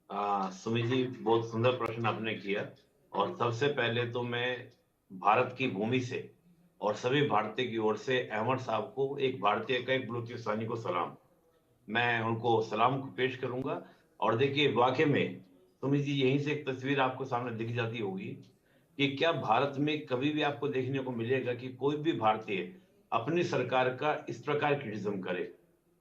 सुमित जी, बहुत सुंदर प्रश्न आपने किया। और सबसे पहले तो मैं भारत की भूमि से और सभी भारतीय की ओर से अहमद साहब को, एक भारतीय का एक बलूचिस्तानी को सलाम। मैं उनको सलाम को पेश करूंगा। और देखिए, वाकई में सुमित जी, यहीं से एक तस्वीर आपको सामने दिख जाती होगी कि क्या भारत में कभी भी आपको देखने को मिलेगा कि कोई भी भारतीय अपनी सरकार का इस प्रकार क्रिटिसिज्म करे।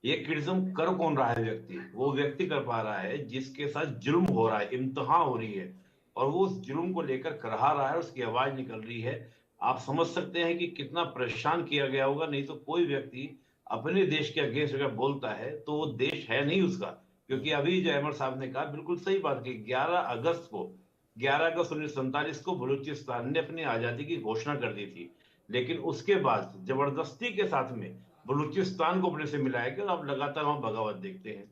ये क्रिटिसिज्म कर कौन रहा है? व्यक्ति, वो व्यक्ति कर पा रहा है जिसके साथ जुल्म हो रहा है, इम्तहान हो रही है, और वो उस जुल्म को लेकर करहा रहा है, उसकी आवाज निकल रही है। आप समझ सकते हैं कि कितना परेशान किया गया होगा। नहीं तो कोई व्यक्ति अपने देश के अगेंस्ट अगर बोलता है तो वो देश है नहीं उसका। क्योंकि अभी जो अहमद साहब ने कहा, बिल्कुल सही बात की। 11 अगस्त 1947 को बलूचिस्तान ने अपनी आजादी की घोषणा कर दी थी। लेकिन उसके बाद जबरदस्ती के साथ में बलूचिस्तान को अपने से मिलाया गया, और अब लगातार वहां बगावत देखते हैं।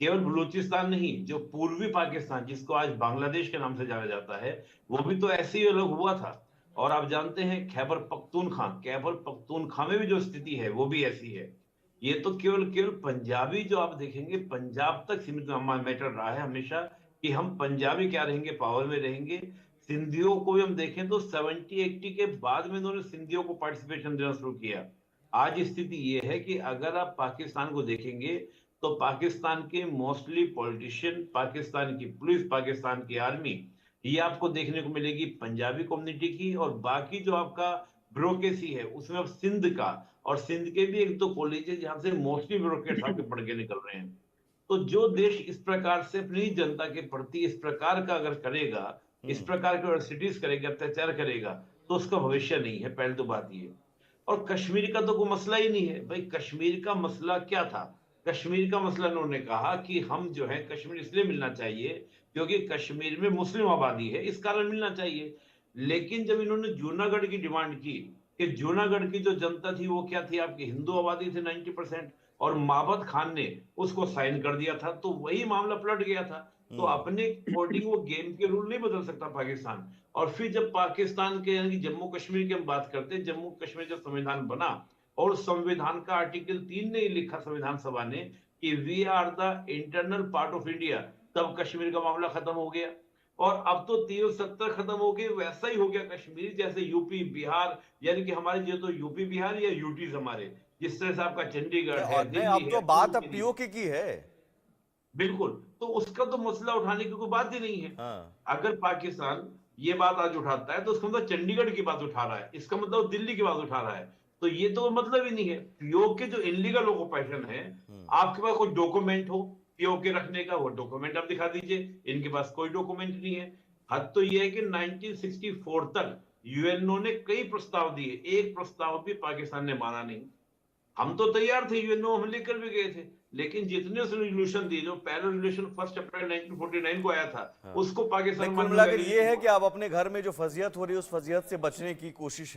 केवल बलूचिस्तान नहीं, जो पूर्वी पाकिस्तान, जिसको आज बांग्लादेश के नाम से जाना जाता है, वो भी तो ऐसे ही अलग हुआ था। और आप जानते हैं, खैबर पख्तूनख्वा में भी जो स्थिति है वो भी ऐसी है। ये तो केवल केवल पंजाबी, जो आप देखेंगे, पंजाब तक सीमित मैटर रहा है हमेशा, कि हम पंजाबी क्या रहेंगे, पावर में रहेंगे। सिंधियों को भी हम देखें तो 70-80 के बाद में इन्होंने सिंधियों को पार्टिसिपेशन देना शुरू किया। आज स्थिति ये है कि अगर आप पाकिस्तान को देखेंगे तो पाकिस्तान के मोस्टली पॉलिटिशियन, पाकिस्तान की पुलिस, पाकिस्तान की आर्मी, ये आपको देखने को मिलेगी पंजाबी कम्युनिटी की। और बाकी जो आपका ब्यूरोक्रेसी है उसमें अब सिंध का, और सिंध के भी एक दो कॉलेज है जहां से मोस्टली ब्यूरोक्रेट्स आपके पढ़ के निकल रहे हैं। तो जो देश इस प्रकार से अपनी जनता के प्रति इस प्रकार का अगर करेगा, इस प्रकार की यूनिवर्सिटीज करेगा, अत्याचार करेगा, तो उसका भविष्य नहीं है। पहले तो बात ये। और कश्मीर का तो कोई मसला ही नहीं है भाई। कश्मीर का मसला क्या था? कश्मीर का मसला इन्होंने कहा कि हम जो है, कश्मीर इसलिए मिलना चाहिए क्योंकि कश्मीर में मुस्लिम आबादी है, इस कारण मिलना चाहिए। लेकिन जब इन्होंने जूनागढ़ की डिमांड की, कि जूनागढ़ की जो जनता थी वो क्या थी, आपकी हिंदू आबादी थी 90%, और माबद खान ने उसको साइन कर दिया था, तो वही मामला पलट गया था। तो अपने अकॉर्डिंग वो गेम के रूल नहीं बदल सकता पाकिस्तान। और फिर जब पाकिस्तान के, यानी कि जम्मू कश्मीर की हम बात करते हैं, जम्मू कश्मीर जब संविधान बना, और संविधान का आर्टिकल 3 ने लिखा संविधान सभा ने कि we are the internal part of India, तब कश्मीर का मामला खत्म हो गया। और अब तो 370 खत्म हो गए, वैसा ही हो गया कश्मीर जैसे यूपी बिहार, यानी कि हमारे जो तो यूपी बिहार या यूटीज हमारे, जिस तरह से आपका चंडीगढ़ है, और नहीं, दिल्ली अब है, तो बात अब पुडुचेरी पीओके की है। बिल्कुल। तो उसका तो मसला उठाने की कोई बात ही नहीं है। हाँ। अगर पाकिस्तान ये बात आज उठाता है तो उसका मतलब चंडीगढ़ की बात उठा रहा है, इसका मतलब दिल्ली की बात उठा रहा है। तो ये तो मतलब ही नहीं है। पीओके जो इनलीगल ऑक्युपेशन है, आपके पास कोई डॉक्यूमेंट हो पीओके रखने का, वो डॉक्यूमेंट आप दिखा दीजिए। इनके पास कोई डॉक्यूमेंट नहीं है। हद तो यह है कि 1964 तक यूएनओ ने कई प्रस्ताव दिए, एक प्रस्ताव भी पाकिस्तान ने माना नहीं। हम तो तैयार थे, यूएनओ हम लेकर भी गए थे, लेकिन जितने उसने रेजोल्यूशन दिए, जो पहला रेजोल्यूशन 1 अप्रैल 1949 को आया था, हाँ। उसको नहीं, पाकिस्तान कुल मानने मिलाकर लगा ये है नहीं। कि आप अपने घर में जो फजीयत हो रही है उस फजीयत से बचने की कोशिश है।